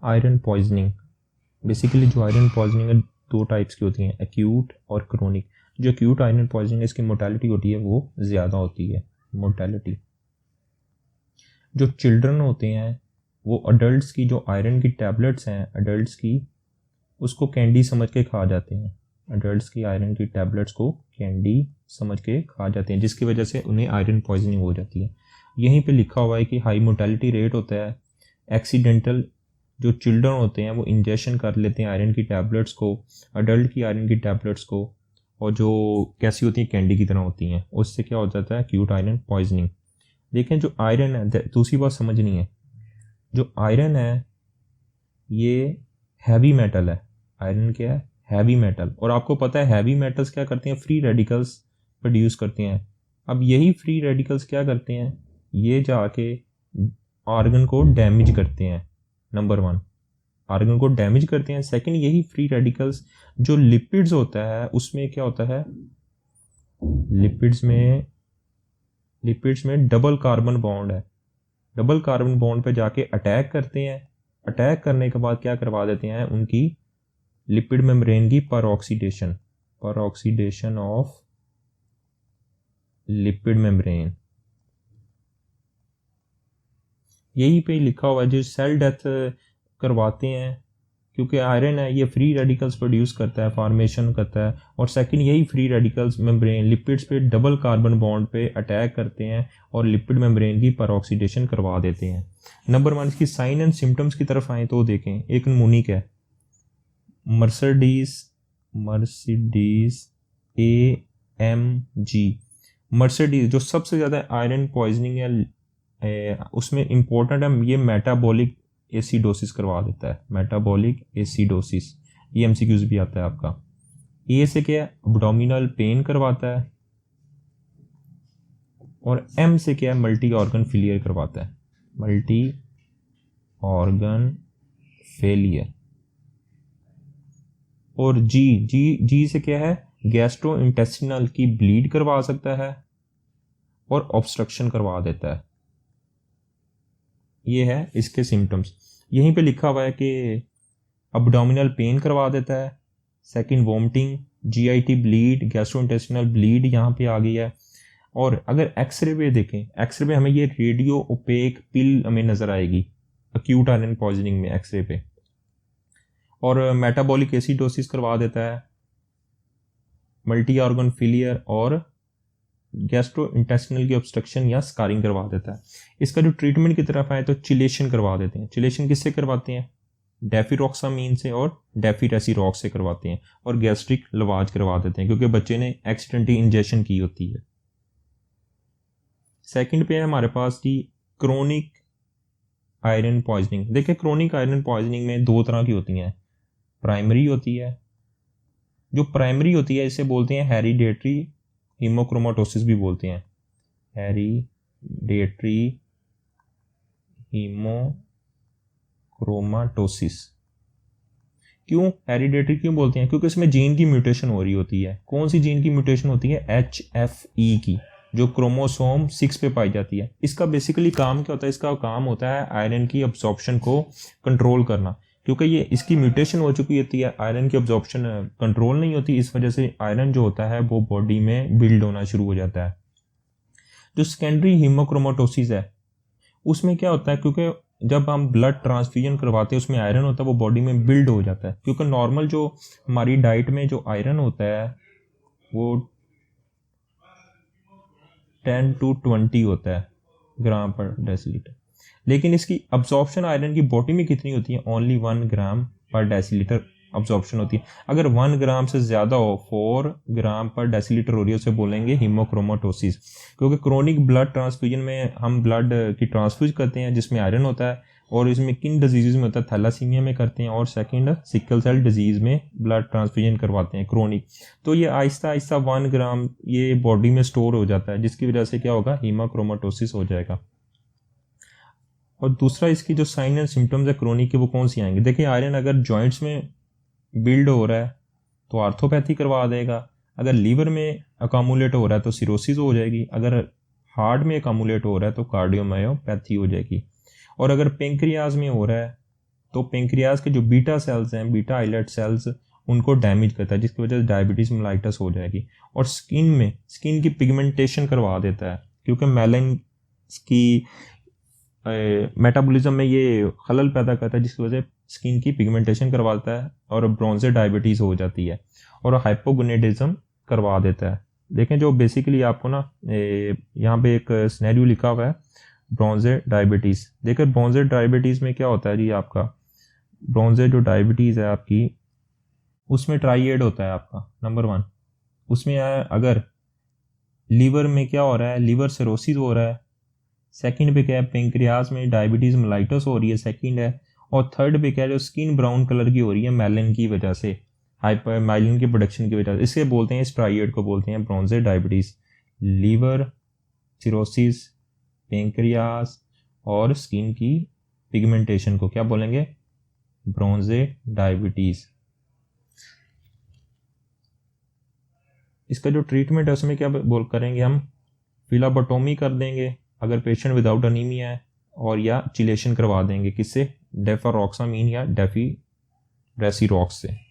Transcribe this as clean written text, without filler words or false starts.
Iron poisoning, basically जो iron poisoning है दो टाइप्स की होती हैं, एक्यूट और क्रोनिक। जो एक्यूट आयरन पॉइजनिंग है इसकी मोर्टेलिटी होती है वो ज़्यादा होती है मोर्टेलिटी। जो चिल्ड्रन होते हैं वो अडल्ट्स की जो आयरन की टैबलेट्स हैं अडल्ट्स की, उसको कैंडी समझ के खा जाते हैं। अडल्ट्स की आयरन की टैबलेट्स को कैंडी समझ के खा जाते हैं, जिसकी वजह से उन्हें आयरन पॉइजनिंग हो जाती है। यहीं पे लिखा हुआ है कि हाई मोर्टेलिटी रेट होता है एक्सीडेंटल, जो चिल्ड्रन होते हैं वो इंजेक्शन कर लेते हैं आयरन की टैबलेट्स को, अडल्ट की आयरन की टैबलेट्स को, और जो कैसी होती हैं कैंडी की तरह होती हैं, उससे क्या हो जाता है एक्यूट आयरन पॉइजनिंग। देखें जो आयरन है, दूसरी बात समझनी है, जो आयरन है ये हैवी मेटल है। आयरन क्या है? Heavy metal. और आपको पता है हैवी मेटल्स क्या करते हैं? फ्री रेडिकल्स प्रोड्यूस करते हैं। अब यही फ्री रेडिकल्स क्या करते हैं? ये जाके ऑर्गन को डैमेज करते हैं। नंबर 1, ऑर्गन को डैमेज करते हैं। सेकंड, यही फ्री रेडिकल्स जो लिपिड्स होता है उसमें क्या होता है, लिपिड्स में डबल कार्बन बॉन्ड है। डबल कार्बन बॉन्ड पे जाके अटैक करते हैं। अटैक करने के बाद क्या करवा देते हैं, उनकी लिपिड मेम्ब्रेन की परऑक्सीडेशन ऑफ लिपिड मेम्ब्रेन। यही पे लिखा हुआ है जो सेल डेथ करवाते हैं, क्योंकि आयरन है ये फ्री रेडिकल्स प्रोड्यूस करता है, फॉर्मेशन करता है। और सेकंड, यही फ्री रेडिकल्स मेम्ब्रेन लिपिड्स पे डबल कार्बन बॉन्ड पे अटैक करते हैं और लिपिड मेम्ब्रेन की परऑक्सीडेशन करवा देते हैं। नंबर 1, इसकी साइन एंड सिम्टम्स की तरफ आए तो देखें, एक नमूनिक है मर्सिडीज AMG। मर्सिडीज जो सबसे ज़्यादा आयरन पॉइजनिंग है उसमें इंपॉर्टेंट है, ये मेटाबॉलिक एसिडोसिस करवा देता है। मेटाबॉलिक एसिडोसिस, ये MCQs भी आता है आपका। ए से क्या है? अब्डोमिनल पेन करवाता है। और M से क्या है? मल्टी ऑर्गन फेलियर करवाता है। Multi organ failure. और जी से क्या है? गैस्ट्रो इंटेस्टिनल की ब्लीड करवा सकता है और ऑब्स्ट्रक्शन करवा देता है। ये है इसके सिम्टम्स। यहीं पे लिखा हुआ है कि अब्डोमिनल पेन करवा देता है। Second, vomiting, GIT bleed, gastrointestinal bleed यहाँ पे आ गई है। और अगर एक्सरे पे देखें, एक्सरे पे हमें ये रेडियो ओपेक पिल हमें नज़र आएगी एक्यूट आयरन पॉइजनिंग में एक्सरे पे। और मेटाबॉलिक एसिडोसिस करवा देता है, मल्टी ऑर्गन फेलियर और गैस्ट्रो इंटेस्टिनल की ऑब्स्ट्रक्शन या स्कारिंग करवा देता है। इसका जो ट्रीटमेंट की तरफ आए तो चिलेशन करवा देते हैं। चिलेशन किससे करवाते हैं? डेफिरॉक्सामीन से और डेफिरेसिरॉक्स से करवाते हैं। और गैस्ट्रिक लवाज करवा देते हैं क्योंकि बच्चे ने एक्सीडेंटली इंजेक्शन की होती है। सेकंड पे है हमारे पास की क्रोनिक आयरन पॉइजनिंग। देखिए क्रोनिक आयरन पॉइजनिंग में दो तरह की होती हैं। प्राइमरी होती है, जो प्राइमरी होती है इसे बोलते हैं हेरिडेटरी हीमोक्रोमाटोसिस भी बोलते हैं। हेरिडेटरी हीमोक्रोमाटोसिस। क्यों हेरिडेटरी क्यों बोलते हैं? क्योंकि इसमें जीन की म्यूटेशन हो रही होती है। कौन सी जीन की म्यूटेशन होती है? HFE की, जो क्रोमोसोम 6 पे पाई जाती है। इसका बेसिकली काम क्या होता है? इसका काम होता है आयरन की अब्जॉर्प्शन को कंट्रोल करना। क्योंकि ये इसकी म्यूटेशन हो चुकी होती है, आयरन की अब्जॉर्प्शन कंट्रोल नहीं होती, इस वजह से आयरन जो होता है वो बॉडी में बिल्ड होना शुरू हो जाता है। जो सेकेंडरी हीमोक्रोमाटोसिस है उसमें क्या होता है, क्योंकि जब हम ब्लड ट्रांसफ्यूजन करवाते हैं उसमें आयरन होता है वो बॉडी में बिल्ड हो जाता है। क्योंकि नॉर्मल जो हमारी डाइट में जो आयरन होता है वो 10 to 20 होता है ग्राम पर डेसीलीटर, लेकिन इसकी अब्जॉर्प्शन आयरन की बॉडी में कितनी होती है? ओनली 1 ग्राम पर डेसीलीटर अब्जॉर्प्शन होती है। अगर 1 ग्राम से ज़्यादा हो, 4 ग्राम पर डेसीलीटर हो रही है, उसे बोलेंगे हीमोक्रोमाटोसिस। क्योंकि क्रोनिक ब्लड ट्रांसफ्यूजन में हम ब्लड की ट्रांसफ्यूज करते हैं जिसमें आयरन होता है, और इसमें किन डिजीज़ में होता है? थैलासीमिया में करते हैं, और सेकंड सिकल सेल डिजीज़ में ब्लड ट्रांसफ्यूजन करवाते हैं क्रोनिक। तो ये आहिस्ता आहिस्ता 1 ग्राम ये बॉडी में स्टोर हो जाता है, जिसकी वजह से क्या होगा? हीमोक्रोमाटोसिस हो जाएगा। और दूसरा इसकी जो साइन एंड सिम्टम्स है क्रोनिक के वो कौन सी आएंगे? देखिए आयरन अगर जॉइंट्स में बिल्ड हो रहा है तो आर्थोपैथी करवा देगा। अगर लीवर में अकामुलेट हो रहा है तो सिरोसिस हो जाएगी। अगर हार्ट में अकामुलेट हो रहा है तो कार्डियोमायोपैथी हो जाएगी। और अगर पेंक्रियाज में हो रहा है तो पेंक्रियाज के जो बीटा सेल्स हैं, बीटा आइलेट सेल्स, उनको डैमेज करता है, जिसकी वजह से डायबिटीज़ मेलाइटस हो जाएगी। और स्किन की पिगमेंटेशन करवा देता है, क्योंकि मेलन की मेटाबॉलिज्म में ये खलल पैदा करता है, जिसकी वजह से स्किन की पिगमेंटेशन करवाता है और ब्रोंजे डायबिटीज़ हो जाती है और हाइपोगोनेडिज्म करवा देता है। देखें जो बेसिकली आपको ना यहाँ पे एक सिनेरियो लिखा हुआ है ब्रोंजे डायबिटीज़। देखिए ब्रोंजे डायबिटीज़ में क्या होता है जी, आपका ब्रोंजे जो डायबिटीज़ है आपकी, उसमें ट्राइएड होता है आपका नंबर 1। उसमें अगर लीवर में क्या हो रहा है, लीवर सिरोसिस हो रहा है। सेकंड पे क्या है, पेंक्रियाज में डायबिटीज़ मेलाइटस हो रही है, सेकंड है। और थर्ड पे क्या है, जो स्किन ब्राउन कलर की हो रही है मेलन की वजह से, हाइपर माइलिन की प्रोडक्शन की वजह से, इसके बोलते हैं, इस ट्राइएड को बोलते हैं ब्रोंजे डायबिटीज़। लीवर सिरोसिस, पेंक्रियाज और स्किन की पिगमेंटेशन को क्या बोलेंगे, ब्रोंजे डायबिटीज़। इसका जो ट्रीटमेंट है उसमें क्या बोल करेंगे हम, फिलाबोटोमी कर देंगे अगर पेशेंट विदाउट अनीमिया है, और या चिलेशन करवा देंगे, किससे, डेफारॉक्सामीन या डेफी रेसिरॉक्स से।